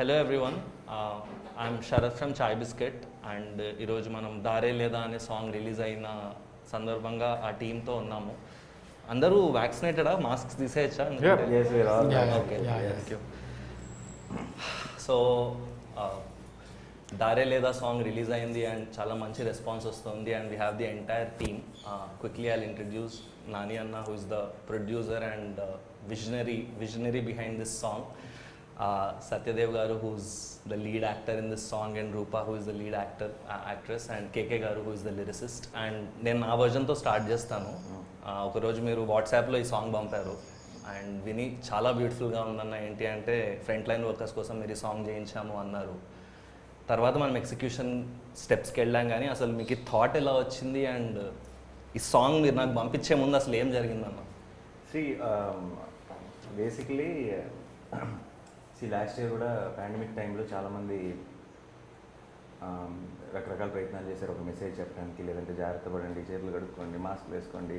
Hello everyone, I'm Sharath from Chai Biscuit and ఈరోజు మనం దారే లేదా అనే సాంగ్ రిలీజ్ అయిన సందర్భంగా ఆ టీంతో ఉన్నాము. అందరూ వ్యాక్సినేటెడా? మాస్క్స్ తీసేయచ్చా? Yes, we're all okay, vaccinated. Thank you. So దారే లేదా సాంగ్ రిలీజ్ అయింది అండ్ చాలా మంచి రెస్పాన్స్ వస్తుంది and we have the entire team. Quickly I'll introduce Nani anna, who is the producer and visionary behind this song. Satyadev garu, who's the lead actor in this song, and Rupa, who is the lead actress, and KK garu, who is the lyricist. And నేను నా వర్జన్తో start చేస్తాను. ఒకరోజు మీరు వాట్సాప్లో ఈ song పంపారు and విని చాలా బ్యూటిఫుల్గా ఉందన్న. ఏంటి అంటే ఫ్రంట్ లైన్ వర్కర్స్ కోసం మీరు ఈ సాంగ్ చేయించాము అన్నారు. తర్వాత మనం ఎగ్జిక్యూషన్ స్టెప్స్కి వెళ్ళాం, కానీ అసలు మీకు ఈ థాట్ ఎలా వచ్చింది అండ్ ఈ సాంగ్ మీరు నాకు పంపించే ముందు అసలు ఏం జరిగిందన్న? బేసిక్లీ లాస్ట్ ఇయర్ కూడా పాండమిక్ టైంలో చాలామంది రకరకాల ప్రయత్నాలు చేశారు. ఒక మెసేజ్ చెప్పడానికి, లేదంటే జాగ్రత్త పడండి, చేతులు కడుక్కోండి, మాస్క్ వేసుకోండి.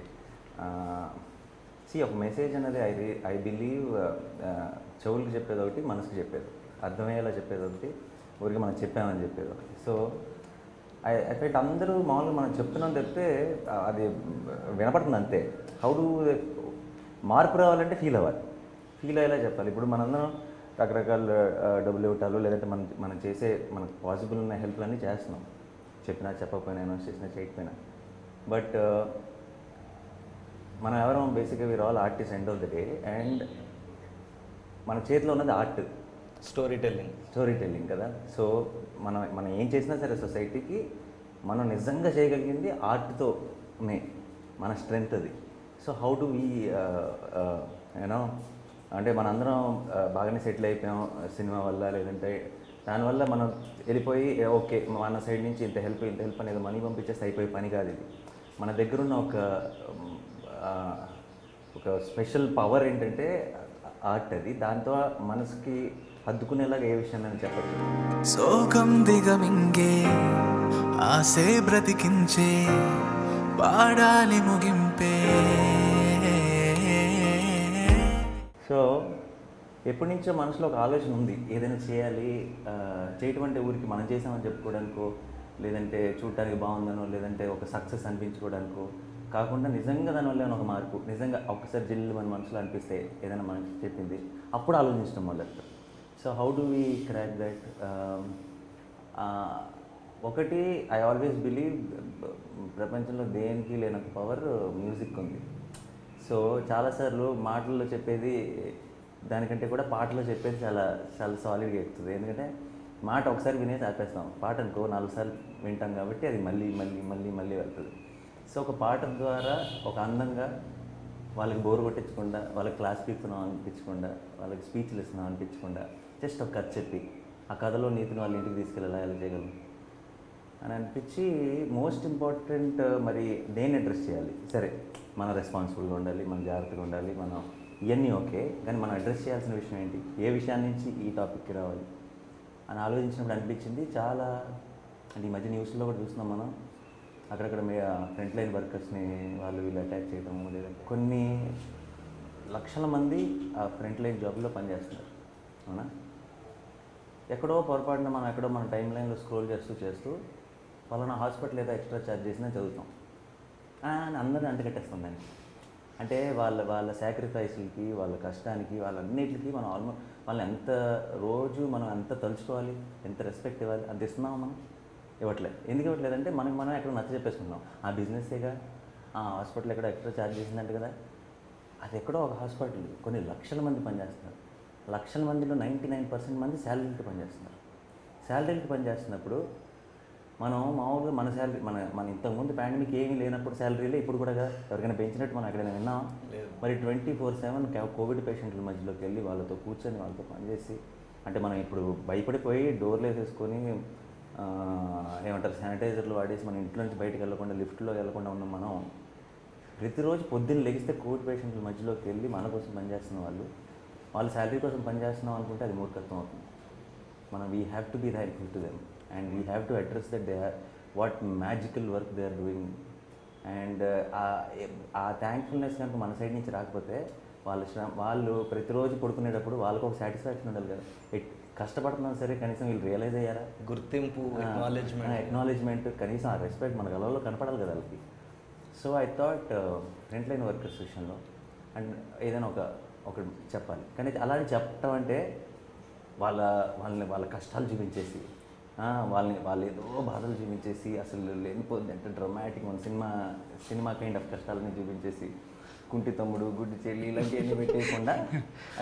ఒక మెసేజ్ అనేది ఐ బిలీవ్ చెవులకు చెప్పేది ఒకటి, మనసుకు చెప్పేది, అర్థమయ్యేలా చెప్పేది ఒకటి, ఊరికి మనం చెప్పామని చెప్పేది ఒకటి. సో ఐ ఫెల్ట్ అందరూ మామూలుగా మనం చెప్తున్నాం తప్పితే అది వినపడుతుంది అంతే. హౌ డు మార్పు రావాలంటే ఫీల్ అవ్వాలి, ఫీల్ అయ్యేలా చెప్పాలి. ఇప్పుడు మనందరం రకరకాల డబ్బులు ఇవ్వటాలు, లేదంటే మనం చేసే మనకు పాసిబుల్ ఉన్న హెల్ప్లన్నీ చేస్తున్నాం, చెప్పినా చెప్పకపోయినా, అనౌన్స్ చేసినా చేయకపోయినా. బట్ మనం ఎవరం బేసిక్గా we are all artist end of the day. And మన చేతిలో ఉన్నది ఆర్ట్, స్టోరీ టెల్లింగ్ కదా. సో మనం ఏం చేసినా సరే సొసైటీకి మనం నిజంగా చేయగలిగింది ఆర్ట్తో మన స్ట్రెంగ్త్ అది. So how do we you know అంటే మనందరం బాగానే సెటిల్ అయిపోయాం సినిమా వల్ల, లేదంటే దానివల్ల మనం వెళ్ళిపోయి ఓకే మన సైడ్ నుంచి ఇంత హెల్ప్ అనేది మనీ పంపించేస్తే అయిపోయే పని కాదు ఇది. మన దగ్గర ఉన్న ఒక స్పెషల్ పవర్ ఏంటంటే ఆర్ట్. అది దాంతో మనసుకి హద్దుకునేలాగా ఏ విషయాన్ని చెప్పచ్చు. శోకం దిగమింగే ఆసే బ్రతికించే పాడాలి ముగింపే. సో ఎప్పటి నుంచో మనసులో ఒక ఆలోచన ఉంది, ఏదైనా చేయాలి, చేయటం అంటే ఊరికి మనం చేసామని చెప్పుకోవడానికో, లేదంటే చూడటానికి బాగుందనో, లేదంటే ఒక సక్సెస్ అనిపించుకోవడానికో కాకుండా నిజంగా దానివల్ల ఒక మార్పు, నిజంగా ఒక్కసారి జిల్లు మన మనసులో అనిపిస్తే ఏదైనా మనకి చెప్పింది అప్పుడు ఆలోచించడం మొదలు. So how do we crack that? ఒకటి, ఐ ఆల్వేస్ బిలీవ్ ప్రపంచంలో దేనికి లేనంత పవర్ మ్యూజిక్ ఉంది. సో చాలాసార్లు మాటల్లో చెప్పేది దానికంటే కూడా పాటలో చెప్పేది చాలా చాలా సాలిడ్గా ఎక్కుతుంది. ఎందుకంటే మాట ఒకసారి వినేసి ఆపేస్తాం, పాట అనుకో 4 సార్లు వింటాం కాబట్టి అది మళ్ళీ మళ్ళీ మళ్ళీ మళ్ళీ వెళ్తుంది. సో ఒక పాట ద్వారా ఒక అందంగా వాళ్ళకి బోరు కొట్టించకుండా, వాళ్ళకి క్లాస్ పీకుతున్నాం అనిపించకుండా, వాళ్ళకి స్పీచ్లు ఇస్తున్నాం అనిపించకుండా, జస్ట్ ఒక కథ చెప్పి ఆ కథలో నీతిని వాళ్ళ ఇంటికి తీసుకెళ్ళాలా, ఎలా చేయగలం అని అనిపించి, మోస్ట్ ఇంపార్టెంట్ మరి దేన్ని అడ్రస్ చేయాలి. సరే మనం రెస్పాన్సిబుల్గా ఉండాలి, మనం జాగ్రత్తగా ఉండాలి, మనం ఇవన్నీ ఓకే, కానీ మనం అడ్రస్ చేయాల్సిన విషయం ఏంటి, ఏ విషయాన్ని నుంచి ఈ టాపిక్కి రావాలి అని ఆలోచించినప్పుడు అనిపించింది. చాలా అంటే ఈ మధ్య న్యూస్లో కూడా చూస్తున్నాం మనం, అక్కడక్కడ ఫ్రంట్ లైన్ వర్కర్స్ని వాళ్ళు వీళ్ళు అటాక్ చేయడము, లేదా కొన్ని లక్షల మంది ఆ ఫ్రంట్ లైన్ జాబ్లో పనిచేస్తున్నారు. అవునా? ఎక్కడో పొరపాటున మనం ఎక్కడో మన టైం లైన్లో స్క్రోల్ చేస్తూ పలానా హాస్పిటల్ ఏదో ఎక్స్ట్రా ఛార్జ్ చేసినా చదువుతాం అని అందరినీ అంటగట్టేస్తాం దానికి. అంటే వాళ్ళ సాక్రిఫైస్లకి, వాళ్ళ కష్టానికి, వాళ్ళన్నిటికీ మనం వాళ్ళని రోజు మనం ఎంత తలుచుకోవాలి, ఎంత రెస్పెక్ట్ ఇవ్వాలి, అంత ఇస్తున్నామా మనం? ఇవ్వట్లేదు. ఎందుకు ఇవ్వట్లేదంటే మనం ఎక్కడ నచ్చ చెప్పేసుకుంటాం. ఆ బిజినెస్సేగా, ఆ హాస్పిటల్ ఎక్కడో ఎక్స్ట్రా ఛార్జ్ చేసిందంటే కదా, అది ఎక్కడో ఒక హాస్పిటల్ కొన్ని లక్షల మంది పనిచేస్తున్నారు. లక్షల మందిలో 99% మంది శాలరీలకి పనిచేస్తున్నారు. శాలరీలకి పనిచేస్తున్నప్పుడు మనం మామూలుగా మన శాలరీ మన ఇంతకుముందు పాండమిక్ ఏమీ లేనప్పుడు శాలరీలే ఇప్పుడు కూడా ఎవరికైనా పెంచినట్టు మనం ఎక్కడైనా విన్నామా? మరి 24/7 కోవిడ్ పేషెంట్ల మధ్యలోకి వెళ్ళి వాళ్ళతో కూర్చొని వాళ్ళతో పనిచేసి, అంటే మనం ఇప్పుడు భయపడిపోయి డోర్లు వేసేసుకొని ఏమంటారు శానిటైజర్లు వాడేసి మన ఇంట్లో నుంచి బయటకు వెళ్ళకుండా, లిఫ్ట్లో వెళ్ళకుండా ఉన్నాం. మనం ప్రతిరోజు పొద్దున్న లెగిస్తే కోవిడ్ పేషెంట్ల మధ్యలోకి వెళ్ళి మన కోసం పనిచేస్తున్న వాళ్ళ శాలరీ కోసం పనిచేస్తున్నాం అనుకుంటే అది మూర్ఖత్వం అవుతుంది. మనం we have to be thankful to them and we have to address that they are what magical work they are doing. And ఆ థ్యాంక్ఫుల్నెస్ కనుక మన సైడ్ నుంచి రాకపోతే వాళ్ళు ప్రతిరోజు పడుకునేటప్పుడు వాళ్ళకు ఒక సాటిస్ఫాక్షన్ ఉండాలి కదా. కష్టపడుతున్నాం సరే కనీసం వీళ్ళు రియలైజ్ అయ్యారా, గుర్తింపు, ఎక్నాలెడ్జ్మెంట్, కనీసం ఆ రెస్పెక్ట్ మన గలలో కనపడాలి కదా వాళ్ళకి. So I thought front line workers విషయంలో అండ్ ఏదైనా ఒకటి చెప్పాలి. కానీ అలాంటి చెప్పటం అంటే వాళ్ళ కష్టాలు చూపించేసి వాళ్ళు ఏదో బాధలు చూపించేసి అసలు లేనిపోతుంది అంటే డ్రమాటిక్ మన సినిమా కైండ్ ఆఫ్ కష్టాలని చూపించేసి కుంటి తమ్ముడు, గుడ్డి చెల్లి ఇలాంటివన్నీ పెట్టేయకుండా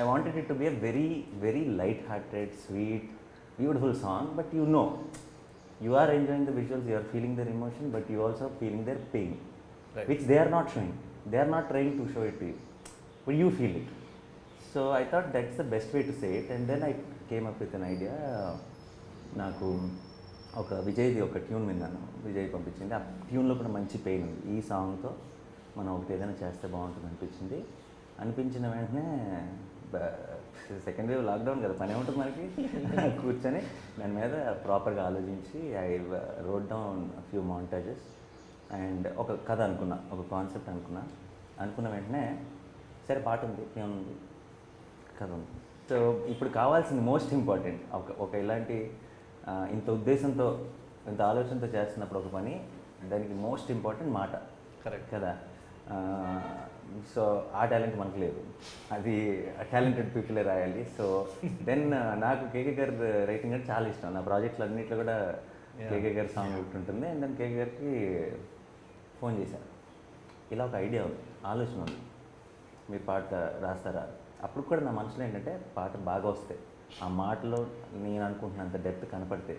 I wanted it to be a very very light hearted, sweet, beautiful song. But you are enjoying the visuals, you are feeling their emotion, but you also feeling their pain, right, which they are not showing. They are not trying to show it to you, but you feel it. So I thought that's the best way to say it. And then I came up with an idea. నాకు ఒక విజయ్ది ఒక tune విన్నాను, విజయ్ పంపించింది. ఆ ట్యూన్లో కూడా మంచి pain ఉంది. ఈ సాంగ్తో మనం ఒకటి ఏదైనా చేస్తే బాగుంటుంది అనిపించిన వెంటనే సెకండ్ వేవ్ లాక్డౌన్ కదా, పని ఉంటుంది మనకి. కూర్చొని దాని మీద ప్రాపర్గా ఆలోచించి I wrote down few montages and ఒక కథ అనుకున్నా, ఒక కాన్సెప్ట్ అనుకున్న వెంటనే సరే పాట ఉంది, ఏముంది, కథ ఉంది. సో ఇప్పుడు కావాల్సింది మోస్ట్ ఇంపార్టెంట్ ఒక ఇలాంటి ఇంత ఉద్దేశంతో ఇంత ఆలోచనతో చేస్తున్నప్పుడు ఒక పని, దానికి మోస్ట్ ఇంపార్టెంట్ మాట. కరెక్ట్ కదా. సో ఆ టాలెంట్ మనకు లేదు, అది టాలెంటెడ్ పీపులే రాయాలి. సో దెన్ నాకు కేకే గారి రైటింగ్ అంటే చాలా ఇష్టం. నా ప్రాజెక్టులు అన్నింటిలో కూడా కేకే గారి సాంగ్ ఒకటి ఉంటుంది. అండ్ దెన్ కేకే గారికి ఫోన్ చేశాను, ఇలా ఒక ఐడియా ఉంది, ఆలోచన ఉంది, మీరు పాట రాస్తారా? అప్పుడు కూడా నా మనసులో ఏంటంటే పాట బాగా వస్తే, ఆ మాటలో నేను అనుకుంటున్నంత డెప్త్ కనపడితే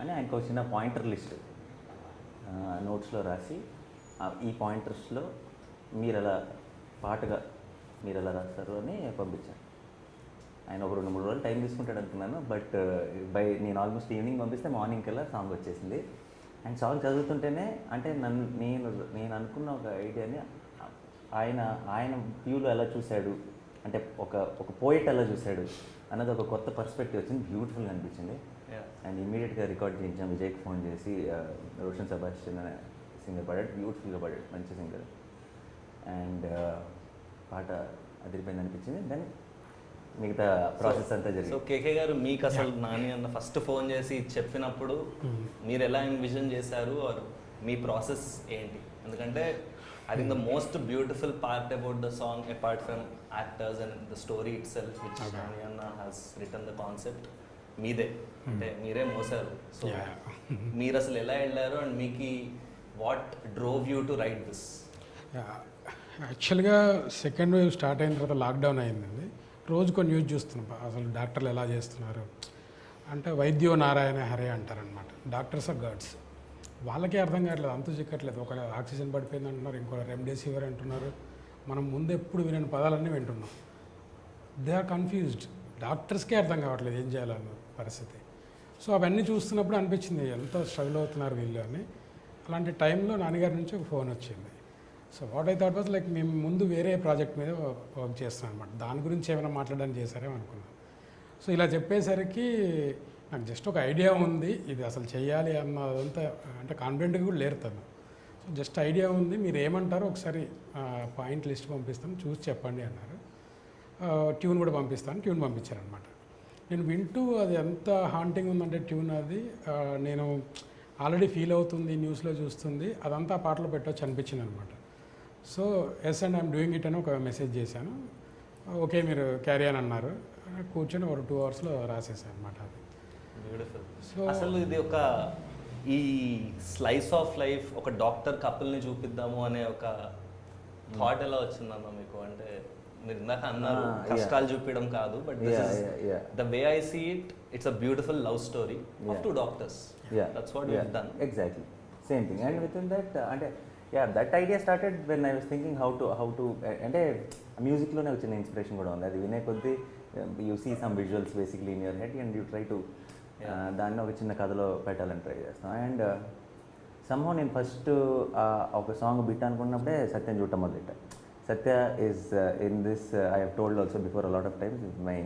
అని ఆయనకు ఒక చిన్న పాయింటర్ లిస్ట్ నోట్స్లో రాసి, ఈ పాయింటర్స్లో మీరు ఎలా పాటగా మీరు ఎలా రాస్తారు అని పంపించాను. ఆయన ఒక 2-3 రోజులు టైం తీసుకుంటాడు అనుకున్నాను. బట్ నేను ఆల్మోస్ట్ ఈవినింగ్ పంపిస్తే మార్నింగ్ కల్లా సాంగ్ వచ్చేసింది. అండ్ సాంగ్ చదువుతుంటేనే అంటే నేను అనుకున్న ఒక ఐడియాని ఆయన వ్యూలో ఎలా చూశాడు, అంటే ఒక పోయిట్ ఎలా చూశాడు అన్నది ఒక కొత్త పర్స్పెక్టివ్ వచ్చింది, బ్యూటిఫుల్గా అనిపించింది. అండ్ ఇమీడియట్గా రికార్డ్ చేయించాం. విజయ్కి ఫోన్ చేసి రోషన్ సెబాస్టియన్ అనే సింగర్ పాడాడు, బ్యూటిఫుల్గా పాడాడు, మంచి సింగర్. అండ్ పాట అదిరిపోయింది అనిపించింది. దెన్ మిగతా ప్రాసెస్ అంతా జరిగింది. సో కేకే గారు మీకు అసలు నాని అన్న ఫస్ట్ ఫోన్ చేసి చెప్పినప్పుడు మీరు ఎలా ఎన్విజన్ చేశారు, ఆర్ మీ ప్రాసెస్ ఏంటి? ఎందుకంటే I think the most beautiful part about the song, apart from actors and the story itself, which Nani Anna has written the concept, మీదే అంటే మీరే మోసారు. సో మీరు అసలు ఎలా వెళ్ళారు అండ్ మీకు what drove you to right this? యాక్చువల్గా second wave start అయిన తర్వాత లాక్డౌన్ అయిందండి. రోజుకో న్యూస్ చూస్తున్నాం, అసలు డాక్టర్లు ఎలా చేస్తున్నారు అంటే వైద్యో నారాయణ హరే అంటారనమాట. Doctors are gods. వాళ్ళకే అర్థం కావట్లేదు, అంతు చిక్కట్లేదు. ఒక ఆక్సిజన్ పడిపోయింది అంటున్నారు, ఇంకో రెమ్డెసివిర్ అంటున్నారు. మనం ముందు ఎప్పుడు వినని పదాలన్నీ వింటున్నాం. They are confused. డాక్టర్స్కే అర్థం కావట్లేదు ఏం చేయాలన్న పరిస్థితి. సో అవన్నీ చూస్తున్నప్పుడు అనిపించింది ఎంత స్ట్రగుల్ అవుతున్నారు వీళ్ళు అని. అలాంటి టైంలో నాన్నగారి నుంచి ఒక ఫోన్ వచ్చింది. So what I thought was like మేము ముందు వేరే ప్రాజెక్ట్ మీద వర్క్ చేస్తున్నాం అనమాట, దాని గురించి ఏమైనా మాట్లాడడానికి చేశారేమో అనుకున్నాం. సో ఇలా చెప్పేసరికి నాకు జస్ట్ ఒక ఐడియా ఉంది, ఇది అసలు చేయాలి అన్నదంతా అంటే కాన్ఫిడెంట్గా కూడా లేరు తను. సో జస్ట్ ఐడియా ఉంది, మీరు ఏమంటారో ఒకసారి పాయింట్ లిస్ట్ పంపిస్తాను, చూసి చెప్పండి అన్నారు. ట్యూన్ కూడా ట్యూన్ పంపించారనమాట. నేను వింటూ అది ఎంత హాంటింగ్ ఉందంటే ట్యూన్ అది నేను ఆల్రెడీ ఫీల్ అవుతుంది, న్యూస్లో చూస్తుంది, అదంతా ఆ పాటలో పెట్టవచ్చు అనిపించింది అనమాట. So yes and I'm doing it అని ఒక మెసేజ్ చేశాను. ఓకే మీరు క్యారీ అని అన్నారు. కూర్చొని ఒక 2 అవర్స్లో రాసేసాను అనమాట. అది బ్యూటిఫుల్. సో అసలు ఇది ఒక ఈ స్లైస్ ఆఫ్ లైఫ్ ఒక డాక్టర్ కపుల్ని చూపిద్దాము అనే ఒక థాట్ ఎలా వచ్చిందన్న మీకు? అంటే మీరు ఇందాక అన్నారు కష్టాలు చూపించడం కాదు, but the way I see it, it's a beautiful love story of 2 doctors. That's what you've done. Exactly, same thing. And within that అంటే that idea started when I was thinking how to అంటే మ్యూజిక్లోనే వచ్చిన inspiration కూడా ఉంది. అది వినే కొద్దీ you see some visuals basically in your head and you try to దాన్ని ఒక చిన్న కథలో పెట్టాలని ట్రై చేస్తాం. అండ్ సమ్హౌ నేను ఫస్ట్ ఒక సాంగ్ బిట్ అనుకున్నప్పుడే సత్యం చూడటం మొదలెట్టా. Satya is in this I have told also before a lot of times my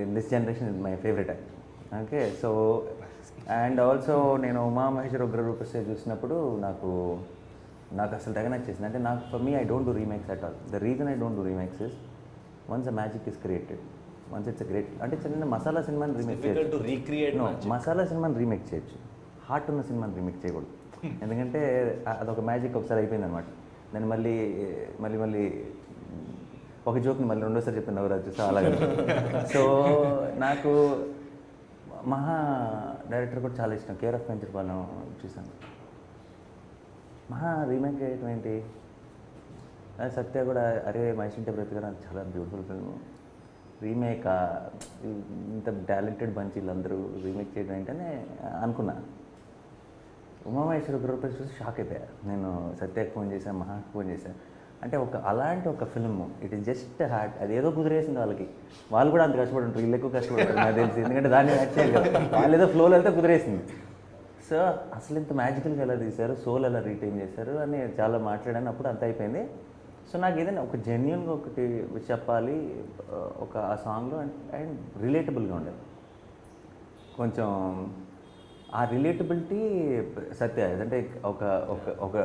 in this generation is my favourite actor. Okay, so and also నేను ఉమా మహేశ్వర ఉగ్ర రూపస్తే చూసినప్పుడు నాకు అసలు తెగ నచ్చేసింది. అంటే నాకు for me I don't do remakes at all. The reason I don't do remakes is once a magic is created once it's great. అంటే చిన్న మసాలా సినిమాని రీమేక్ difficult to చేయొచ్చు. recreate No, magic. మసాలా సినిమాని రీమేక్ చేయొచ్చు, హార్ట్ ఉన్న సినిమాని remake చేయకూడదు. ఎందుకంటే అదొక మ్యాజిక్ ఒకసారి అయిపోయింది అనమాట. నేను మళ్ళీ మళ్ళీ మళ్ళీ ఒక జోక్ని మళ్ళీ రెండోసారి చెప్పిన నవరాజు. సో అలాగే సో నాకు మహా డైరెక్టర్ కూడా చాలా ఇష్టం. కేర్ ఆఫ్ పెంచపాలెం చూసాను. మహా రీమేక్ చేయటం ఏంటి, సత్య కూడా అరే మైషింటే బ్రతికరా చాలా బ్యూటిఫుల్ ఫిల్మ్, రీమేక్ ఇంత టాలెంటెడ్ బంచ్ వీళ్ళందరూ రీమేక్ చేయడం ఏంటనే అనుకున్నా. ఉమామహేశ్వర గ్రూప్ చూసి షాక్ అయిపోయా నేను. సత్యకి ఫోన్ చేశాను, మహాకి ఫోన్ చేశాను. అంటే అలాంటి ఒక film, it is just heart. అది ఏదో కుదిరేసింది వాళ్ళకి. వాళ్ళు కూడా అంత కష్టపడి ఉంటారు, వీళ్ళు ఎక్కువ కష్టపడతారు నాకు తెలిసి. ఎందుకంటే దాన్ని మ్యాచ్ చేయాలి కదా, వాళ్ళు ఏదో ఫ్లోలో వెళ్తే కుదిరేసింది. సో అసలు ఇంత మ్యాజికల్గా ఎలా తీశారు, సోల్ ఎలా రీటైన్ చేశారు అని చాలా మాట్లాడాను. అప్పుడు అంత అయిపోయింది. సో నాకు ఏదైనా ఒక జెన్యున్గా ఒకటి చెప్పాలి ఒక ఆ సాంగ్లో, అండ్ రిలేటబుల్గా ఉండేది కొంచెం. ఆ రిలేటబిలిటీ సత్య అంటే ఒక ఒక ఒక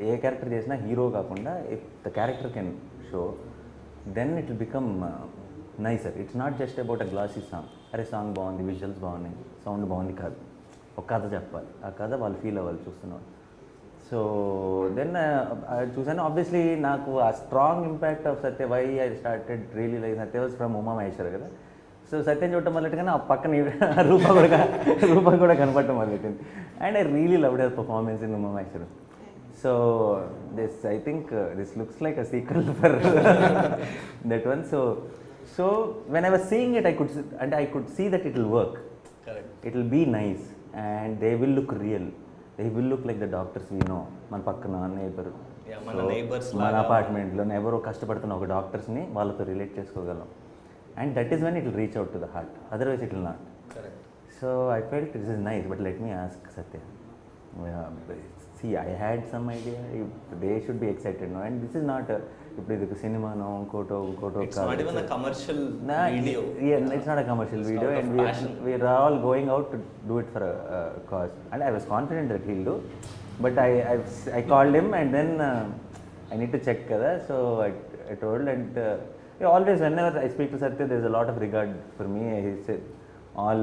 ఏ క్యారెక్టర్ చేసినా హీరో కాకుండా if the character can show then it will become nicer. It's not just about a glossy song, అరే సాంగ్ బాగుంది, విజువల్స్ బాగున్నాయి, సౌండ్ బాగుంది కాదు. ఒక కథ చెప్పాలి, ఆ కథ వాళ్ళు ఫీల్ అవ్వాలి చూస్తున్నారు. సో దెన్ చూసాను. ఆబ్వియస్లీ నాకు ఆ strong impact of Satya, why I started really like Satya was from Umamaheswar కదా. సో సత్యం చూడటం మొదలెట్టుగానే ఆ పక్కన రూప కూడా కనపడటం మొదలెట్టింది. And I really loved her performance in Umamaheshwar. So this I think this looks like a sequel for that one. So when I was seeing it I could see that it will work. Correct. It will be nice and they will look real. They will look like the doctors we know. మన పక్కన neighbour, మన neighbours, మన అపార్ట్మెంట్లో ఎవరో కష్టపడుతున్న ఒక డాక్టర్స్ని వాళ్ళతో relate చేసుకోగలం. And that is when it will reach out to the heart. Otherwise it will not. Correct. So I felt this is nice, but let me ask Satya. See, I had some idea. They should be excited now. And this is not ఇప్పుడు ఇది cinema no ఇంకోటో It's not even a commercial video. Yeah, it's not a commercial It's video, out of and passion. we are all going out to do it for a cause. And I was confident that he'll do, but I called him, and then I need to check kada. So I told, and always whenever I speak to Satya, there's a lot of regard for me. He said all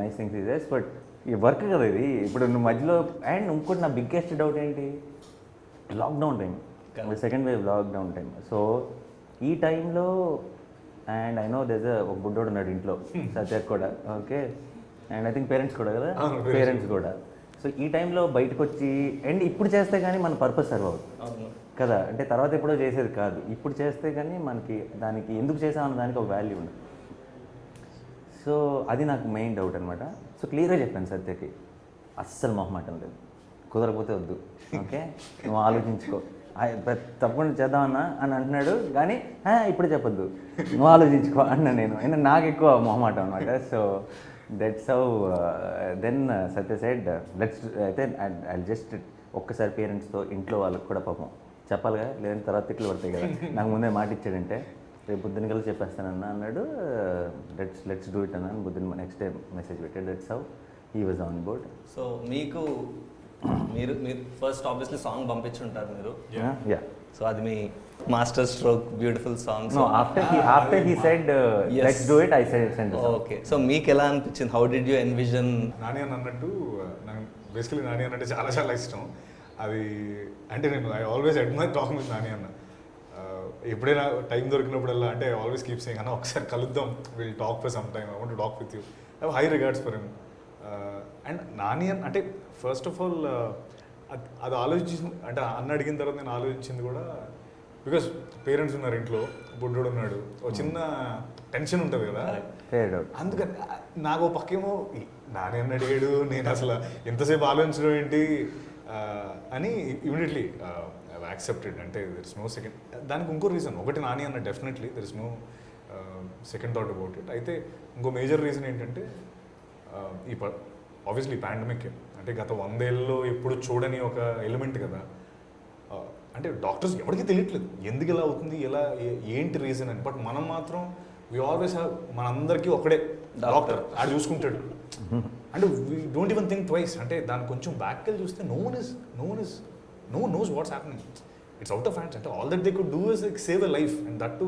nice things he says, but ఈ work కదా ఇది ఇప్పుడు మధ్యలో. And ఇంకోటి నా biggest doubt ఏంటి, lockdown time, second wave lockdown time. So ఈ టైంలో, అండ్ ఐ నో దేస్ ఒక బుడ్డోడు ఉన్నాడు ఇంట్లో, సత్యక్ కూడా, okay, and I think parents కూడా కదా, పేరెంట్స్ కూడా. సో ఈ టైంలో బయటకు వచ్చి, అండ్ ఇప్పుడు చేస్తే కానీ మన పర్పస్ సర్వ్ అవుతుంది కదా. అంటే తర్వాత ఎప్పుడో చేసేది కాదు, ఇప్పుడు చేస్తే కానీ మనకి దానికి ఎందుకు చేసామన్న దానికి ఒక వాల్యూ ఉండదు. సో అది నాకు మెయిన్ డౌట్ అనమాట. సో క్లియర్గా చెప్పాను సత్యకి, అస్సలు మొహమాటం లేదు, కుదరకపోతే వద్దు, ఓకే నువ్వు ఆలోచించుకో, తప్పకుండా చేద్దామన్నా అని అంటున్నాడు. కానీ ఇప్పుడు చెప్పొద్దు, నువ్వు ఆలోచించుకో అన్నా నేను. అయినా నాకు ఎక్కువ మొహమాటం అనమాట. So that's how then Satya said let's. అయితే ఐ జస్ట్ ఒక్కసారి పేరెంట్స్తో, ఇంట్లో వాళ్ళకి కూడా పాపం చెప్పాలిగా, లేదంటే తర్వాత తిట్లు పడతాయి కదా. నాకు ముందే మాట ఇచ్చాడంటే రేపు పొద్దున్న కలిసి చెప్పేస్తానన్నా అన్నాడు. లెట్స్ డూ ఇట్ అన్నాను. పొద్దున్న నెక్స్ట్ డే మెసేజ్ పెట్టాడు. That's how he was on board. So మీకు మీరు ఫస్ట్ ఆబ్వియస్లీ సాంగ్ పంపించుంటారు మీరు. యా. సో అది మీ master stroke, beautiful song. No, after he said Yes. let's do it, I said send it. Okay. So మీకు ఎలా అనిపించింది, how did you envision? Nani అని అన్నట్టు నాకు బేసికలీ నాని అన్నట్టు చాలా చాలా ఇష్టం. అది అంటే నేను I always admire talking with Nani అన్న. ఎప్పుడైనా టైం దొరికినప్పుడల్లా, అంటే ఐ ఆల్వేస్ కీప్ సేయింగ్ అన్న ఒకసారి కలుద్దాం, will talk for some time, I want to talk with you. I have high regards for him. And Nani అంటే ఫస్ట్ ఆఫ్ ఆల్ అది ఆలోచించింది, అంటే అన్న అడిగిన తర్వాత నేను ఆలోచించింది కూడా, బికాస్ పేరెంట్స్ ఉన్నారు ఇంట్లో, బుడ్డోడు ఉన్నాడు, ఒక చిన్న టెన్షన్ ఉంటుంది కదా. అందుకని నాకు ఒక పక్కేమో నాని అన్న అడిగాడు, నేను అసలు ఎంతసేపు ఆలోచించడం ఏంటి అని ఇమీడియట్లీ యాక్సెప్టెడ్. అంటే దెర్ ఇస్ నో సెకండ్. దానికి ఇంకో రీజన్, ఒకటి నాని అన్న definitely there is no second thought about it. అయితే ఇంకో మేజర్ రీజన్ ఏంటంటే ఈ ఆబ్వియస్లీ పాండమిక్, అంటే గత 100 ఏళ్ళలో ఎప్పుడు చూడని ఒక ఎలిమెంట్ కదా. అంటే డాక్టర్స్ ఎవరికి తెలియట్లేదు ఎందుకు ఇలా అవుతుంది, ఎలా ఏంటి రీజన్ అని. బట్ మనం మాత్రం వీ ఆల్వేస్ హ్యావ్, మనందరికీ ఒకడే డాక్టర్, ఆడు చూసుకుంటాడు. అంటే we don't even think twice. అంటే దాన్ని కొంచెం బ్యాక్ వెళ్ళి చూస్తే no one knows what's happening. It's out of hands. అంటే all that they could do is like save a life, and that too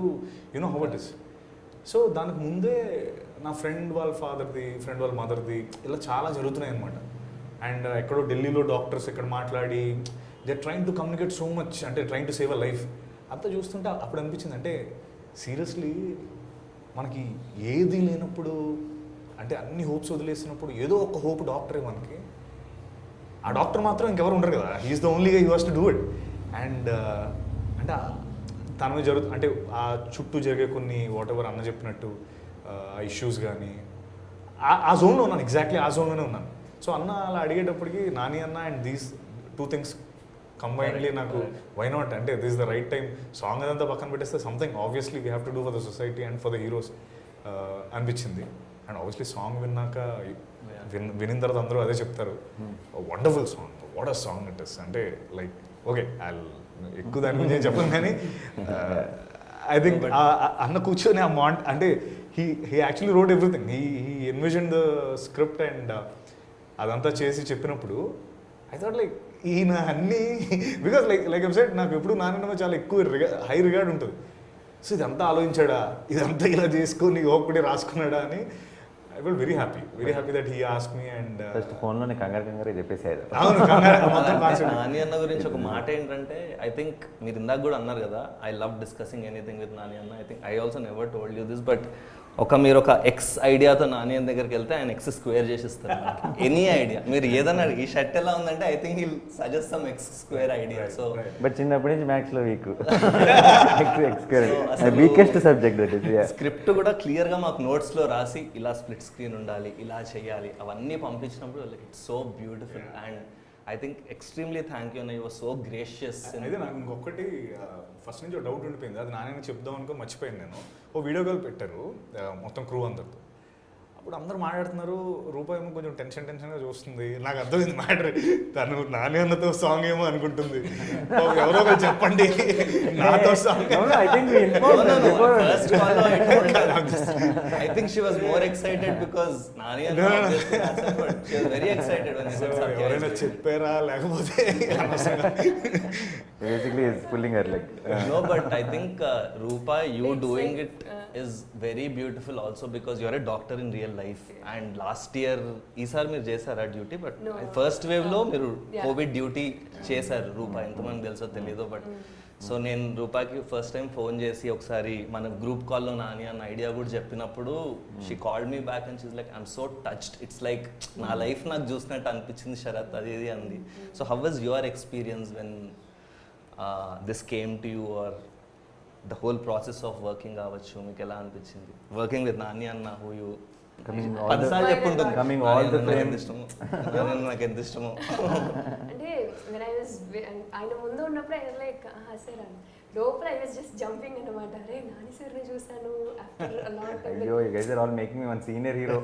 you know how it is. So దానికి ముందే నా friend వాళ్ళ ఫాదర్ది, ఫ్రెండ్ వాళ్ళ మదర్ది ఇలా చాలా జరుగుతున్నాయి అనమాట. అండ్ ఎక్కడో ఢిల్లీలో డాక్టర్స్ ఇక్కడ మాట్లాడి they trying to communicate so much, అంటే trying to save a life. అంతా చూస్తుంటే అప్పుడు అనిపించింది, అంటే సీరియస్లీ మనకి ఏది లేనప్పుడు, అంటే అన్ని హోప్స్ వదిలేసినప్పుడు ఏదో ఒక హోప్ డాక్టరే మనకి. ఆ డాక్టర్ మాత్రం ఇంకెవరు ఉండరు కదా, హీఈస్ ద ఓన్లీ గా you has to do it. And అంటే తన మీద అంటే ఆ చుట్టూ జరిగే కొన్ని వాట్ ఎవర్ అన్న చెప్పినట్టు ఆ ఇష్యూస్ కానీ ఆ జోన్లో ఉన్నాను, ఎగ్జాక్ట్లీ ఆ జోన్లోనే ఉన్నాను. సో అన్న అలా అడిగేటప్పటికి నాని అన్న అండ్ దీస్ టూ థింగ్స్ కంబైన్డ్లీ నాకు వై నాట్, అంటే this the right time. Song అదంతా పక్కన పెట్టేస్తే something obviously we have to do for the society and for the heroes అనిపించింది. అండ్ ఆబ్వియస్లీ సాంగ్ విన్నాక వినిన తర్వాత అందరూ అదే చెప్తారు, wonderful song, what a song it is. అంటే లైక్ ఓకే ఎక్కువ దాని గురించి ఏం చెప్పను, కానీ ఐ థింక్ అన్న కూర్చొని ఆ అంటే he actually road everything, he envision the script and అదంతా చేసి చెప్పినప్పుడు ఐ థాట్ లైక్ ఈయన అన్నీ, బికాస్ లైక్ సెడ్ నాకు ఎప్పుడు నాన్న చాలా ఎక్కువ హై రిగార్డ్ ఉంటుంది. సో ఇదంతా ఆలోచించాడా, ఇదంతా ఇలా చేసుకొని ఒకటి రాసుకున్నాడా అని I fell very happy that he ask me. And first ఫోన్లోనే కంగారు చెప్పేసాడు. అవును, నాని అన్న గురించి ఒక మాట ఏంటంటే, ఐ థింక్ మీరు ఇందాక కూడా అన్నారు కదా, I love discussing anything with Nani anna. I think I also never told you this, but మీరు ఒక ఎక్స్ ఐడియాతో నాని అన్న దగ్గరికి వెళ్తే ఆయన ఎక్స్ స్క్వేర్ చేసిస్తారు. ఎనీ ఐడియా మీరు ఏదన్నా, ఈ షర్ట్ ఎలా ఉందంటే I think he'll suggest some X square idea. So but చిన్నప్పటి నుంచి మ్యాథ్స్లో వీకెస్ట్ సబ్జెక్ట్. స్క్రిప్ట్ కూడా క్లియర్గా మాకు నోట్స్లో రాసి ఇలా స్ప్లిట్ స్క్రీన్ ఉండాలి, ఇలా చేయాలి, అవన్నీ పంపించినప్పుడు it's so beautiful. And I think extremely thank you అన్న, యూ వర్ సో గ్రేషియస్. అయితే నాకు ఇంకొకటి ఫస్ట్ నుంచి డౌట్ ఉండిపోయింది, అది నాన్న చెప్దాం అనుకో మర్చిపోయాను నేను. ఓ వీడియో కాల్ పెట్టారు మొత్తం క్రూ అందరితో. అప్పుడు అందరూ మాట్లాడుతున్నారు, రూపాయి ఏమో కొంచెం టెన్షన్గా చూస్తుంది. నాకు అర్థమైంది మ్యాటర్, తను నాని అన్నతో సాంగ్ ఏమో అనుకుంటుంది, ఎవరో ఒకరు చెప్పండి నాతో song. I think she was more excited because Nani and she was very excited when he said Satya. ఎవరైనా చెప్పారా లేకపోతే basically is pulling her leg. No, but I think Rupa, you doing it is very beautiful also because you're a doctor in real life. And last year ఈసారి మీరు చేశారా duty? But first wave లో మీరు Covid duty చేశారు. రూపా ఎంతమంది తెలుసో తెలీదు, but so నేను రూపాకి ఫస్ట్ టైం ఫోన్ చేసి ఒకసారి మన గ్రూప్ కాల్లో నాని అన్న ఐడియా కూడా చెప్పినప్పుడు she called me back and she's like I'm so touched, it's like నా లైఫ్ నాకు చూసినట్టు అనిపించింది శరత్, అది ఇది అంది. So how was your experience when this came to you, or the whole process of working కావచ్చు, మీకు ఎలా అనిపించింది working with Nani anna? Who you పదిసార్లు చెప్పుంటుంది నాకు ఎంత ఇష్టమో. అంటే ఆయన ముందు ఉన్నప్పుడు ఆయన లైక్ సార్ లోపల ఐ వాస్ జస్ట్ జంపింగ్ అన్నమాట. అరే నాని సార్ ని చూసాను ఆఫ్టర్ అ లాంగ్ టైం. అయ్యో you guys are all making me one senior hero.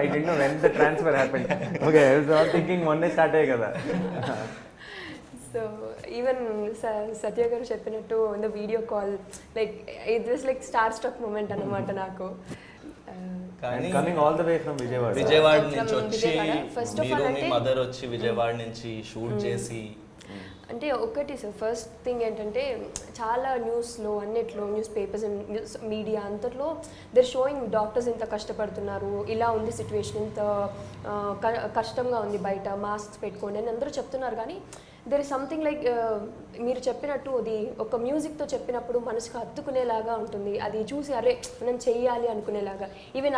I didn't know when the transfer happened. Okay, I was all thinking మొన్నే start అయ్యే కదా. So even Satya garu చెప్పినట్టు in the video call like it was like star struck moment అన్నమాట నాకు. Coming all the way from Vijayawada నుంచి వచ్చి మీరు మీ mother వచ్చి విజయవాడ నుంచి షూట్ చేసి, అంటే ఒకటి సార్ ఫస్ట్ థింగ్ ఏంటంటే చాలా న్యూస్లో అన్నిట్లో news papers and news media అంతట్లో దర్ షోయింగ్ డాక్టర్స్ ఇంత కష్టపడుతున్నారు, ఇలా ఉంది సిచ్యువేషన్, ఇంత కష్టంగా ఉంది బయట, మాస్క్స్ పెట్టుకోండి అని అందరూ చెప్తున్నారు. కానీ దెర్ ఇస్ సంథింగ్ లైక్ మీరు చెప్పినట్టు అది ఒక మ్యూజిక్తో చెప్పినప్పుడు మనసుకు హత్తుకునేలాగా ఉంటుంది. అది చూసి అరే మనం చెయ్యాలి అనుకునేలాగా. ఈవెన్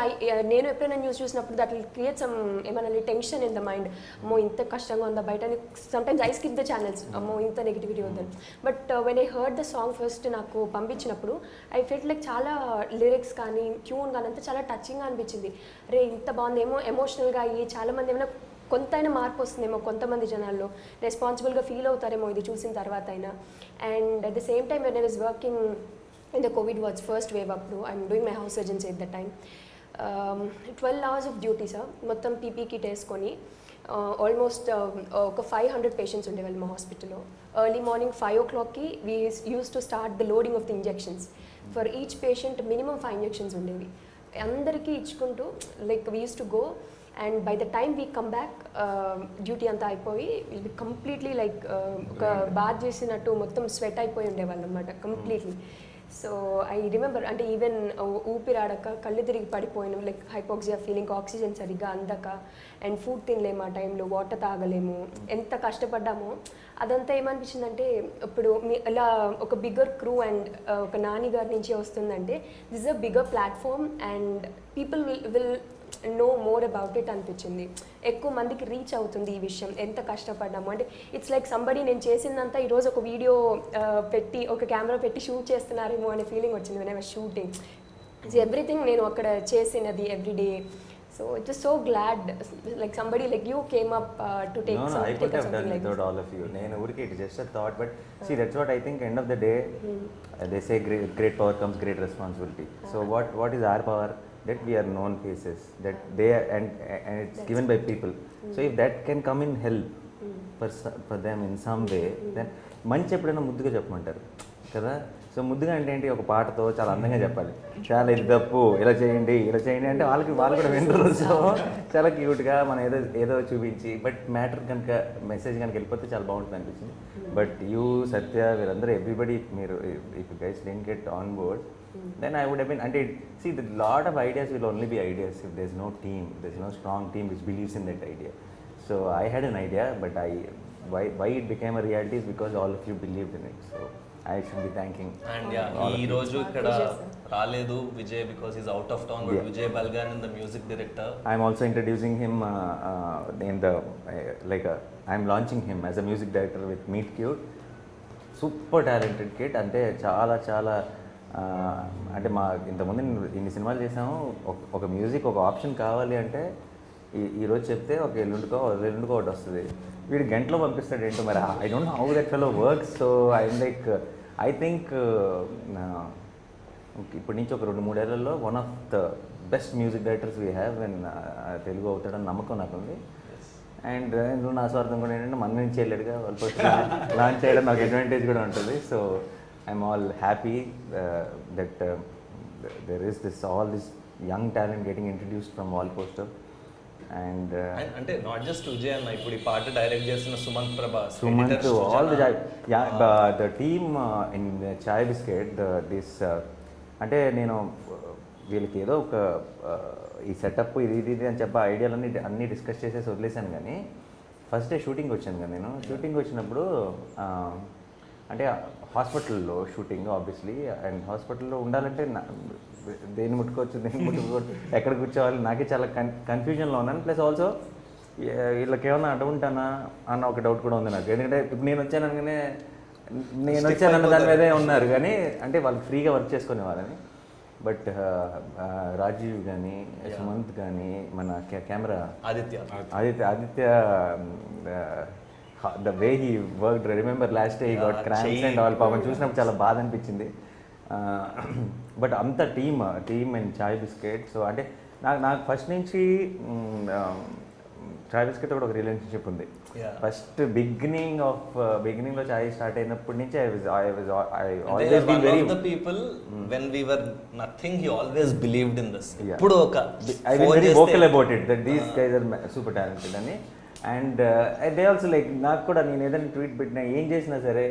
నేను ఎప్పుడైనా న్యూస్ చూసినప్పుడు దట్ విల్ క్రియేట్ సమ్ ఏమైనా టెన్షన్ ఇన్ ద మైండ్, అమ్మో ఇంత కష్టంగా ఉందా బయట అని. Sometimes I skip the channels, అమ్మో ఇంత నెగిటివిటీ ఉందని. But when I heard the song first నాకు పంపించినప్పుడు ఐ ఫెల్ట్ లైక్ చాలా లిరిక్స్ కానీ ట్యూన్ కానీ అంతా చాలా టచింగ్గా అనిపించింది. అరే ఇంత బాగుంది, ఏమో ఎమోషనల్గా అయ్యి చాలామంది ఏమైనా కొంతైనా మార్పు వస్తుందేమో, కొంతమంది జనాల్లో రెస్పాన్సిబుల్గా ఫీల్ అవుతారేమో ఇది చూసిన తర్వాత అయినా. And at the same time when I was working in the covid was first wave అప్పుడు I'm doing my house surgency at the time. 12 hours of duty sir, మొత్తం పీపీ కిట్ వేసుకొని ఆల్మోస్ట్ ఒక 500 patients ఉండేవాళ్ళు మా హాస్పిటల్లో. Early morning 5 o'clockకి we use to start the loading of the injections. For each patient minimum 5 injections ఉండేవి, అందరికీ ఇచ్చుకుంటూ like we use to go. And by the time we come back duty అంతా అయిపోయి విల్ బి కంప్లీట్లీ లైక్ ఒక bath చేసినట్టు మొత్తం sweat అయిపోయి ఉండేవాళ్ళు అనమాట కంప్లీట్లీ. సో ఐ రిమెంబర్ అంటే ఈవెన్ ఊపిరాడక కళ్ళు తిరిగి పడిపోయిన లైక్ హైపోక్సియా ఫీలింగ్, ఆక్సిజన్ సరిగ్గా అందక, అండ్ ఫుడ్ తినలేము ఆ టైంలో, వాటర్ తాగలేము, ఎంత కష్టపడ్డామో అదంతా ఏమనిపించిందంటే ఇప్పుడు ఇలా ఒక బిగ్గర్ క్రూ అండ్ ఒక నాని గారి నుంచి వస్తుందంటే this a bigger platform and people will know more about it అనిపించింది. ఎక్కువ మందికి రీచ్ అవుతుంది ఈ విషయం, ఎంత కష్టపడ్డాము అంటే ఇట్స్ లైక్ సంబడి నేను చేసిందంతా ఈరోజు ఒక వీడియో పెట్టి ఒక కెమెరా పెట్టి షూట్ చేస్తున్నారేమో అనే ఫీలింగ్ వచ్చింది when I was shooting. It's everything నేను అక్కడ చేసినది everyday. So it was so glad like somebody like you came up to take No, I could have done like without all of you. నేను ఊరికే it just a thought, but see that's what I think end of the day they say great power comes great responsibility. So what is our power? That we are known faces, that they are, and it's That's given by people. So if that can come in help for them in some way, then మంచి ఎప్పుడైనా ముద్దుగా చెప్పమంటారు కదా. So ముద్దుగా అంటే ఏంటి, ఒక పాటతో చాలా అందంగా చెప్పాలి, చాలా ఇది తప్పు ఇలా చేయండి అంటే వాళ్ళు కూడా వినరు. సో చాలా క్యూట్గా మనం ఏదో చూపించి బట్ మ్యాటర్ కనుక మెసేజ్ కనుక వెళ్ళిపోతే చాలా బాగుంటుంది అనిపించింది. బట్ యూ సత్య వీరందరూ ఎవ్రీబడి మీరు if guys didn't get on board then I would have been, and see the lot of ideas will only be ideas if there's no team, there's no strong team which believes in that idea. So I had an idea, but why it became a reality is because all of you believed in it. So I should be thanking. And ఈ రోజు ఇక్కడ రాలేదు Vijay because he's out of town, but Vijay Balgan, the music director. I'm also introducing him in the I'm launching him as a music director with Meet Cute. Super talented kid, అంటే చాలా అంటే మా ఇంతకుముందు ఇన్ని సినిమాలు చేసాము, ఒక మ్యూజిక్ ఒక ఆప్షన్ కావాలి అంటే ఈరోజు చెప్తే ఒక ఎల్లుండికో ఒకటి వస్తుంది. వీడు గంటలో పంపిస్తాడు ఏంటో మరి. I don't know how that fellow works. So I think ఇప్పటి నుంచి ఒక 2-3 ఏళ్లలో one of the best music directors we have and Telugu అవుతాడని నమ్మకం నాకు ఉంది. అండ్ నువ్వు నా స్వార్థం కూడా ఏంటంటే మన నుంచి వెళ్ళాడుగా వాళ్ళు లాంచ్ చేయడం నాకు అడ్వాంటేజ్ కూడా ఉంటుంది. So I'm all happy that there is all this young talent getting introduced from Wallposter. And అంటే నాట్ జస్ట్ విజయ్ అన్న, ఇప్పుడు ఈ పాట డైరెక్ట్ చేసిన Sumanth Prabhas, all the team in Chai Biscuit, this అంటే నేను వీళ్ళకి ఏదో ఒక ఈ సెటప్ ఇది అని చెప్పి ఐడియాలన్నీ అన్నీ డిస్కస్ చేసేసి వదిలేసాను. కానీ ఫస్ట్ డే షూటింగ్ వచ్చాను కదా నేను. షూటింగ్ వచ్చినప్పుడు అంటే హాస్పిటల్లో షూటింగ్ ఆబ్వియస్లీ, అండ్ హాస్పిటల్లో ఉండాలంటే దేన్ని ముట్టుకోవచ్చు ఎక్కడ కూర్చోవాలి నాకే చాలా కన్ఫ్యూజన్లో ఉన్నాను. ప్లస్ ఆల్సో వీళ్ళకి ఏమన్నా అడుగుంటానా అన్న ఒక డౌట్ కూడా ఉంది నాకు. ఎందుకంటే ఇప్పుడు నేను వచ్చానన్న దాని మీదే ఉన్నారు కానీ అంటే వాళ్ళు ఫ్రీగా వర్క్ చేసుకునే వాళ్ళని. బట్ రాజీవ్ కానీ సుమంత్ కానీ మన camera Aditya the way he worked, remember last day he got cramps and all, పాపం చూసినప్పుడు చాలా బాధ అనిపించింది. బట్ అంత team and chai biscuit. So అంటే నాకు ఫస్ట్ నుంచి చాయ్ బిస్కెట్ కూడా ఒక రిలేషన్షిప్ ఉంది. ఫస్ట్ బిగినింగ్లో చాయ్ స్టార్ట్ అయినప్పటి నుంచి I always been very one of the people when we were nothing, he always believed in this. ఇప్పుడు ఒక I was very vocal about it that these guys are super talented అని. And they also like నాకు కూడా నేను ఏదైనా tweet పెట్టినా ఏం చేసినా సరే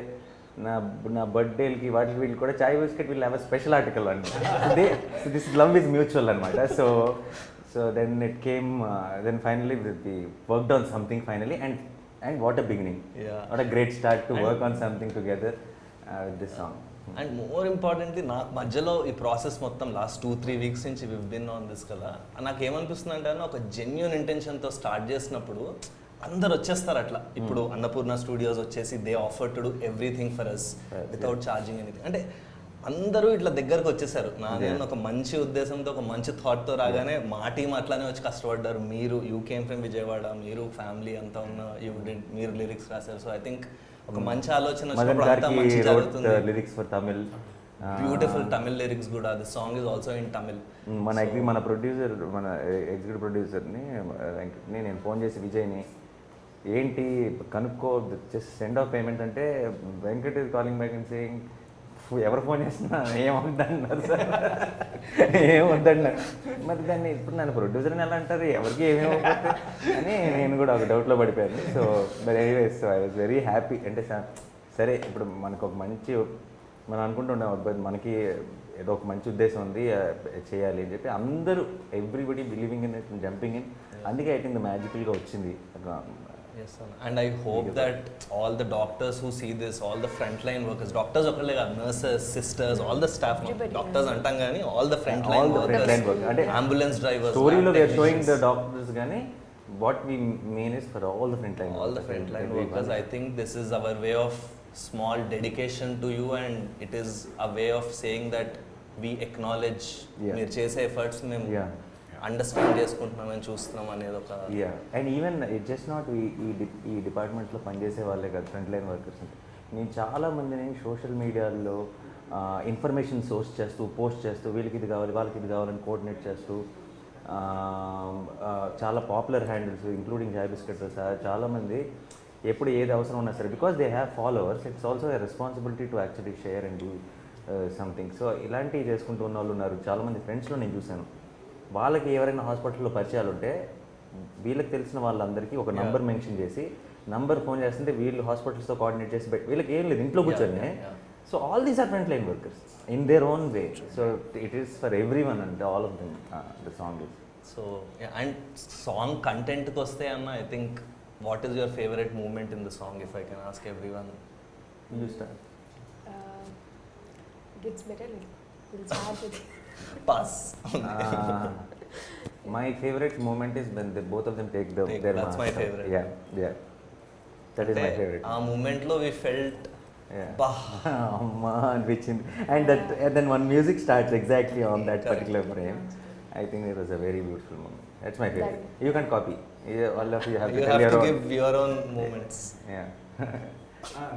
నా బర్త్డేలకి వీళ్ళు కూడా చాయ్ బిస్కెట్ వీళ్ళు హ్యావ్ అ స్పెషల్ ఆర్టికల్ అనమాట. దిస్ లవ్ ఈజ్ మ్యూచువల్ అనమాట. So then it came then finally we worked on something finally and what a beginning, what a great start to work on something together with this song. And more importantly నాకు మధ్యలో ఈ process మొత్తం last 2-3 weeks నుంచి వివ్ bin on this కదా, నాకు ఏమనిపిస్తుంది అంటే ఒక జెన్యూన్ ఇంటెన్షన్తో స్టార్ట్ చేసినప్పుడు అందరు వచ్చేస్తారు అట్లా. ఇప్పుడు అన్నపూర్ణ స్టూడియోస్ వచ్చేసి they offer to do everything for us without charging anything. అంటే అందరూ ఇట్లా దగ్గరకు వచ్చేసారు. నేను ఒక మంచి ఉద్దేశంతో ఒక మంచి థాట్తో రాగానే మా టీం అట్లానే వచ్చి కష్టపడ్డారు. మీరు యూ కేమ్ ఫ్రమ్ విజయవాడ, మీరు ఫ్యామిలీ అంతా ఉన్న మీరు లిరిక్స్ రాశారు. సో ఐ థింక్ ఒక మంచి ఆలోచన lyrics for Tamil, beautiful Tamil lyrics కూడా. The song is also in Tamil. మన ప్రొడ్యూసర్ మన ఎగ్జిక్యూటివ్ ప్రొడ్యూసర్ని వెంకట్ని నేను ఫోన్ చేసి విజయ్ని ఏంటి కనుక్కో జస్ట్ సెండ్ ఆఫ్ పేమెంట్ అంటే Venkat is calling back and saying ఎవరు ఫోన్ చేస్తున్నా ఏమవుద్దన్నారు సార్ ఏమవుద్దన్నారు. మరి దాన్ని ఇప్పుడు నన్ను ప్రొడ్యూసర్ని ఎలా అంటారు, ఎవరికి ఏమేమవుతుంది అని నేను కూడా ఒక డౌట్లో పడిపోయాను. So but anyways, so I was very happy. అంటే సరే ఇప్పుడు మనకు ఒక మంచి మనం అనుకుంటుండే అబ్బాయి మనకి ఏదో ఒక మంచి ఉద్దేశం ఉంది చేయాలి అని చెప్పి అందరూ everybody believing in it jumping in, అందుకే ఐ థింక్ మ్యాజికల్గా వచ్చింది. Yes, sir. And I hope that all the doctors who see this, all the frontline workers, doctors ఒకళ్ళే కాదు, nurses, sisters, all the staff, doctors అంటాం కానీ all the frontline workers, అంటే ambulance drivers, స్టోరీలో we are showing the doctors కానీ what we mean is for all the frontline all the frontline workers. I think this is our way of small dedication to you, and it is a way of saying that we acknowledge మీరు చేసే efforts మేము understand చేసుకుంటున్నామని చూస్తున్నాం అనేది ఒక and even it just not ఈ డిపార్ట్మెంట్లో పనిచేసే వాళ్ళే కాదు ఫ్రంట్ లైన్ వర్కర్స్. నేను చాలామందిని సోషల్ మీడియాలో ఇన్ఫర్మేషన్ సోర్స్ చేస్తూ పోస్ట్ చేస్తూ వీళ్ళకి ఇది కావాలి వాళ్ళకి ఇది కావాలని కోఆర్డినేట్ చేస్తూ చాలా పాపులర్ హ్యాండిల్స్ ఇంక్లూడింగ్ చాయ్ బిస్కెట్తో సహా చాలామంది ఎప్పుడు ఏది అవసరం ఉన్నా సరే because they have followers it's also a responsibility to actually share and do something. So ఇలాంటివి చేసుకుంటూ ఉన్న వాళ్ళు ఉన్నారు. చాలామంది ఫ్రెండ్స్లో నేను చూశాను, వాళ్ళకి ఎవరైనా హాస్పిటల్లో పరిచయాలు ఉంటే వీళ్ళకి తెలిసిన వాళ్ళందరికీ ఒక నంబర్ మెన్షన్ చేసి నంబర్ ఫోన్ చేస్తుంటే వీళ్ళు హాస్పిటల్స్తో కోఆర్డినేట్ చేసి వీళ్ళకి ఏం లేదు ఇంట్లో కూర్చొని. So all these are front line workers in their own way. So it is for everyone అంటే all of them the song is. So and song కంటెంట్కి వస్తే అన్న I think what is your favourite moment in the song if I can ask everyone? You start. Gets better. We'll start with pass. My favorite moment is when both of them take their that's mask. my favorite. Yeah. That is my favorite. ఆ moment లో we felt అమ్మా అనిపించింది. And then one music starts exactly on that particular frame. I think it was a very beautiful moment. That's my favorite. You can copy. All of you have to tell your own. give your own moments. Yeah.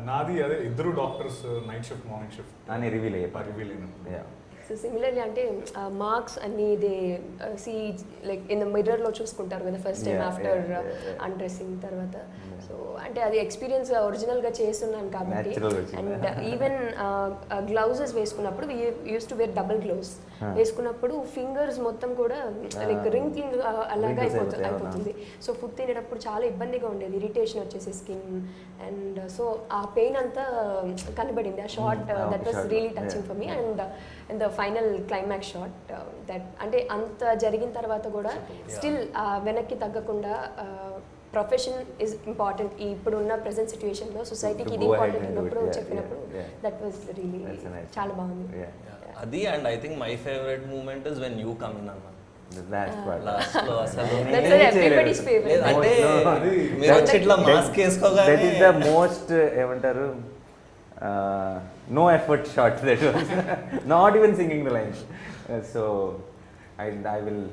నాది అదే ఇద్దరు doctors night shift morning shift అని reveal reveal అయినప్పుడు. So similarly అంటే marks అన్ని they see like in the మిర్రర్లో చూసుకుంటారు కదా ఫస్ట్ టైం ఆఫ్టర్ అన్డ్రెస్సింగ్ తర్వాత. సో అంటే అది ఎక్స్పీరియన్స్ ఒరిజినల్గా చేస్తున్నాను కాబట్టి. అండ్ ఈవెన్ గ్లౌజెస్ వేసుకున్నప్పుడు use to wear double gloves వేసుకున్నప్పుడు ఫింగర్స్ మొత్తం కూడా లైక్ రింకింగ్ అలాగా అయిపోతుంది. సో ఫుడ్ తినేటప్పుడు చాలా ఇబ్బందిగా ఉండేది, ఇరిటేషన్ వచ్చేసి స్కిన్. అండ్ సో ఆ పెయిన్ అంతా కనబడింది ఆ short. That was really touching for me. And the final climax shot that అంటే అంత జరిగిన తర్వాత కూడా స్టిల్ వెనక్కి తగ్గకుండా ప్రొఫెషన్ ఈజ్ ఇంపార్టెంట్ ఇప్పుడున్న ప్రెసెంట్ సిచ్యువేషన్లో సొసైటీకి ఇది ఇంపార్టెంట్ ఉన్నప్పుడు చెప్పినప్పుడు దట్ వాజ్ రియలీ చాలా బాగుంది అది. And I think my favourite moment is when you come in అన్న లాస్ట్ లో అసలు ఎవ్రీబడీస్ ఫేవరెట్. అంటే మీరు వచ్చి ఇట్లా మాస్క్ వేసుకోగానే దట్ ఈస్ ద మోస్ట్ ఏమంటారు no effort shot. That was not even singing the lines. So I will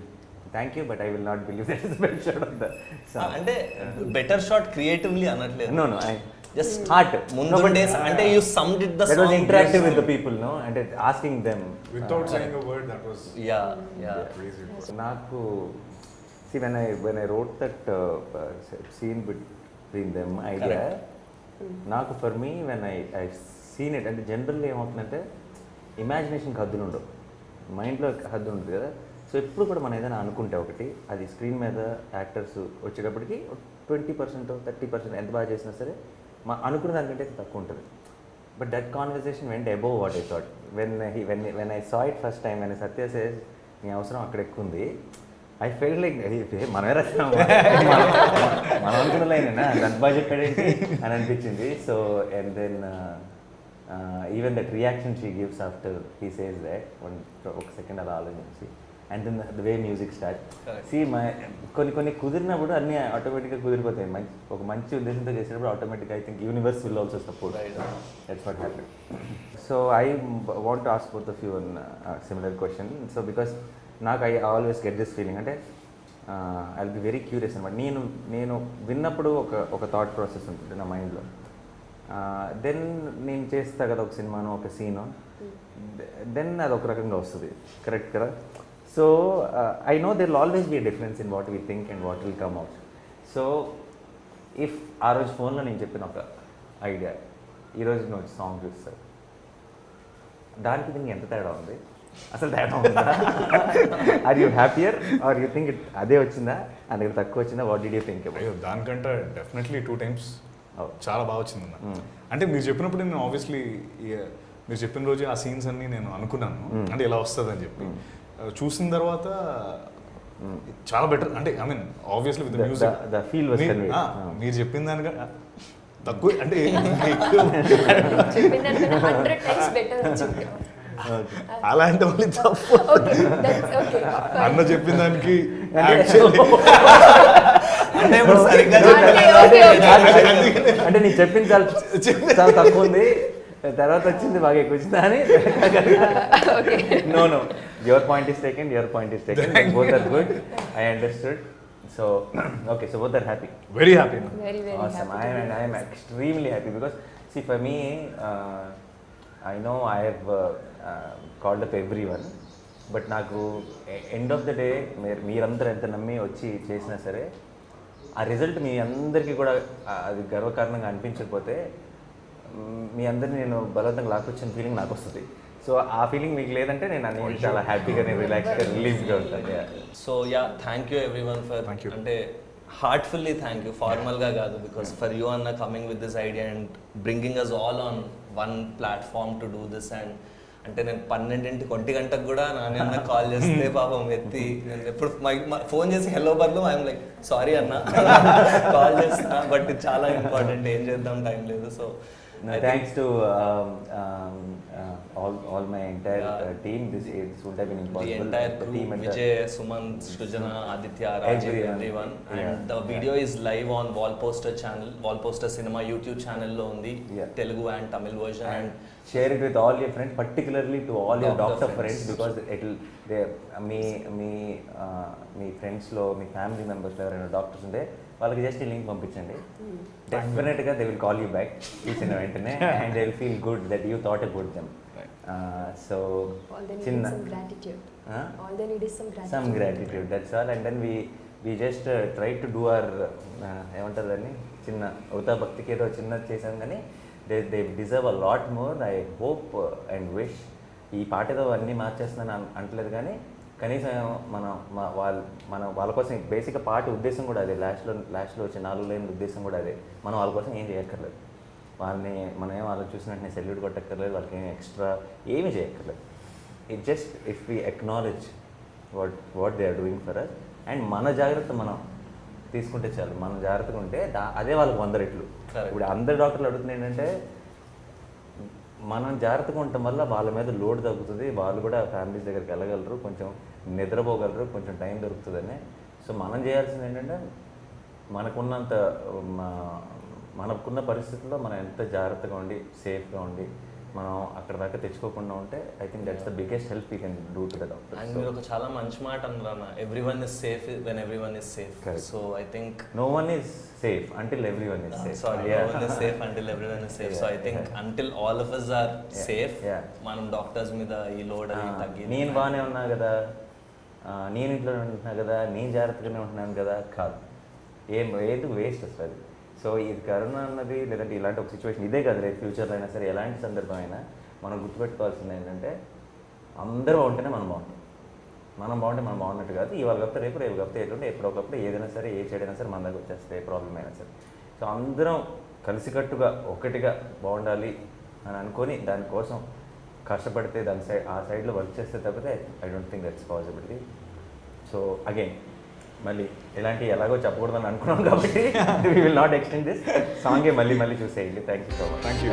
thank you, but I will not believe that is the best shot of the song. అంటే better shot creatively అనట్లేదు. No, I just heart. ముందు days అంటే you summed it the that song was interactive with the people, no, and asking them without saying a word. That was crazy. Naku see when I wrote that scene between them idea. నాకు for me when I seen it అంటే generally ఏమవుతుందంటే ఇమాజినేషన్కి హద్దులు ఉండవు, మైండ్లో హద్దు ఉంటుంది కదా. So ఎప్పుడు కూడా మనం ఏదైనా అనుకుంటే ఒకటి అది స్క్రీన్ మీద యాక్టర్స్ వచ్చేటప్పటికి 20% 30% ఎంత బాగా చేసినా సరే మా అనుకున్న దానికంటే తక్కువ ఉంటుంది. But that conversation vent above what I thought when I saw it first time. When Satya says నీ అవసరం అక్కడ ఎక్కువ ఉంది, ఐ ఫెల్ట్ లైక్ మనమే రాసినాం మనం అనుకున్న లైనేనా దాని బాగా చెప్పాడేంటి అని అనిపించింది. So and then even that reaction she gives after he says that ఒక సెకండ్ అలా ఆలోచించి and then the way music start సి కొన్ని కుదిరినప్పుడు అన్నీ ఆటోమేటిక్గా కుదిరిపోతాయి. ఒక మంచి ఉద్దేశంతో చేసినప్పుడు ఆటోమేటిక్గా I think universe will also support. That's what happen. So I want to ask both of you one similar question. So because నాకు I always get this feeling అంటే I will be very curious అనమాట. నేను విన్నప్పుడు ఒక thought process ఉంటుంది నా మైండ్లో. Then నేను చేస్తా కదా ఒక సినిమాను ఒక సీను, దెన్ అది ఒక రకంగా వస్తుంది, కరెక్ట్ కదా. So I know there will always be difference in what we think and what will come out. So if ఆ రోజు ఫోన్లో నేను చెప్పిన ఒక ఐడియా ఈరోజు నువ్వు సాంగ్ చూస్తావు, దానికి దీనికి ఎంత తేడా ఉంది, అసలు తేడా ఉందా? Are you happier are you think అదే వచ్చిందా అందుకని తక్కువ వచ్చిందా? What did you think? దానికంటే డెఫినెట్లీ 2 times చాలా బాగా వచ్చిందన్న. అంటే మీరు చెప్పినప్పుడు నేను ఆబ్వియస్లీ మీరు చెప్పిన రోజు ఆ సీన్స్ అన్ని నేను అనుకున్నాను అంటే ఇలా వస్తుందని చెప్పి చూసిన తర్వాత చాలా బెటర్ అంటే I mean obviously with music the feel was conveyed. మీరు చెప్పిన దానిగా తక్కువ అంటే చెప్పిన దానికన్నా 100 times better వచ్చింది. అలాంటి వాళ్ళు తప్పు Okay, that's okay. అన్న చెప్పిన దానికి actually అంటే ఇప్పుడు సరిగ్గా అంటే నీకు చెప్పింది చాలా చాలా తక్కువ ఉంది, తర్వాత వచ్చింది బాగా ఎక్కువ వచ్చింది అని. No your point is taken, both are good, I understood. So okay, so both are happy. very happy. Very, very Awesome. happy. I am extremely happy because see for me, I know I have called up everyone, but నాకు end of the day మీరందరూ ఎంత నమ్మి వచ్చి చేసినా సరే ఆ result మీ అందరికీ కూడా అది గర్వకారణంగా అనిపించకపోతే మీ అందరిని నేను బలవంతంగా లాక్కొచ్చిన ఫీలింగ్ నాకు వస్తుంది. సో ఆ ఫీలింగ్ మీకు లేదంటే నేను చాలా హ్యాపీగా నేను రిలాక్స్గా రిలీఫ్గా ఉంటాను. So thank you everyone for అంటే హార్ట్ఫుల్లీ థ్యాంక్ యూ, ఫార్మల్గా కాదు, బికాస్ ఫర్ యూ అన్న coming with this idea and bringing us all on one platform to do this. And అంటే నేను 12 గంటకు కూడా నాని అన్న కాల్ చేస్తే పాపం ఎత్తి నేను ఎప్పుడు ఫోన్ చేసి హెలో బర్లు ఐఎమ్ లైక్ సారీ అన్న కాల్ చేస్తున్నా, బట్ ఇది చాలా ఇంపార్టెంట్, ఏం చేద్దాం టైం లేదు. So thanks to all my entire team. This would have been impossible. The entire crew, team and Vijay, Suman, Shrujana, Aditya, Rajiv, everyone. And the video is live on Wallposter channel, Wallposter Cinema YouTube channel lo undi, Telugu and Tamil version. And share it with all your friends, particularly to all your doctor friends, because మీ ఫ్రెండ్స్లో మీ family మెంబర్స్లో ఎవరైనా doctors ఉంటే వాళ్ళకి just ఈ link పంపించండి. డెఫినెట్గా they will call you back చూసిన వెంటనే and they will feel good that you thought about them. So చిన్న some gratitude, that's all. And then we just try to do our ఏమంటారు దాన్ని చిన్న అవుతా భక్తికి ఏదో చిన్నది చేసాం, కానీ they deserve a lot more. I hope and wish ఈ పాట ఏదో అన్నీ మార్చేస్తున్నాను అంటలేదు, కానీ కనీసం మన వాళ్ళ కోసం బేసిక్గా పాట ఉద్దేశం కూడా అదే. లాస్ట్లో వచ్చే 4 లైన్ల ఉద్దేశం కూడా అదే. మనం వాళ్ళ కోసం ఏం చేయక్కర్లేదు, మనం ఏం వాళ్ళని చూసినట్టు సెల్యూట్ కొట్టక్కర్లేదు, వాళ్ళకి ఏం ఎక్స్ట్రా ఏమీ చేయక్కర్లేదు. It just if we acknowledge what they are doing for us and మన జాగ్రత్త మనం తీసుకుంటే చాలు. మనం జాగ్రత్తగా ఉంటే అదే వాళ్ళకి 100 రెట్లు. ఇప్పుడు అందరు డాక్టర్లు అడుగుతుంది ఏంటంటే మనం జాగ్రత్తగా ఉండటం వల్ల వాళ్ళ మీద లోడ్ తగ్గుతుంది, వాళ్ళు కూడా ఫ్యామిలీస్ దగ్గరికి వెళ్ళగలరు, కొంచెం నిద్రపోగలరు, కొంచెం టైం దొరుకుతుందని. సో మనం చేయాల్సింది ఏంటంటే మనకున్న పరిస్థితుల్లో మనం ఎంత జాగ్రత్తగా ఉండి సేఫ్గా ఉండి మనం అక్కడ దాకా తెచ్చుకోకుండా ఉంటే I think that's the biggest help you can do to the doctor. And మీరు ఒక చాలా మంచి మాట అన్నారు, everyone is safe when everyone is safe. So I think no one is safe until everyone is safe. Sorry, no one is safe until everyone is safe. So I think until all of us are safe, మనం doctors మీద ఈ load అది తగ్గి నేను బాగానే ఉన్నా కదా, నేను ఇంట్లోనే ఉంటున్నా కదా, నేను జాగ్రత్తగానే ఉంటున్నాను కదా, కాదు, ఏది వేస్ట్ వస్తుంది. సో ఇది కరోనా అన్నది లేదంటే ఇలాంటి ఒక సిచ్యువేషన్ ఇదే కాదు, రేపు ఫ్యూచర్లో అయినా సరే ఎలాంటి సందర్భం అయినా మనం గుర్తుపెట్టుకోవాల్సింది ఏంటంటే అందరూ బాగుంటేనే మనం బాగుంటాం. మనం బాగుంటే మనం బాగున్నట్టు కాదు. ఇవాళ కాకపోతే రేపు కాకపోతే ఎటువంటి ఎప్పుడో ఒకప్పుడు ఏదైనా సరే ఏ చెడైనా సరే మన దగ్గర వచ్చేస్తే ఏ ప్రాబ్లం అయినా సరే. సో అందరం కలిసికట్టుగా ఒకటిగా బాగుండాలి అని అనుకొని దానికోసం కష్టపడితే దాని ఆ సైడ్లో వర్క్ చేస్తే తప్పితే I don't think that's possibility. So again మళ్ళీ ఇలాంటి ఎలాగో చెప్పకూడదని అనుకున్నాం కాబట్టి we will not extend this సాంగే మళ్ళీ చూసేయండి. Thank you so much. Thank you.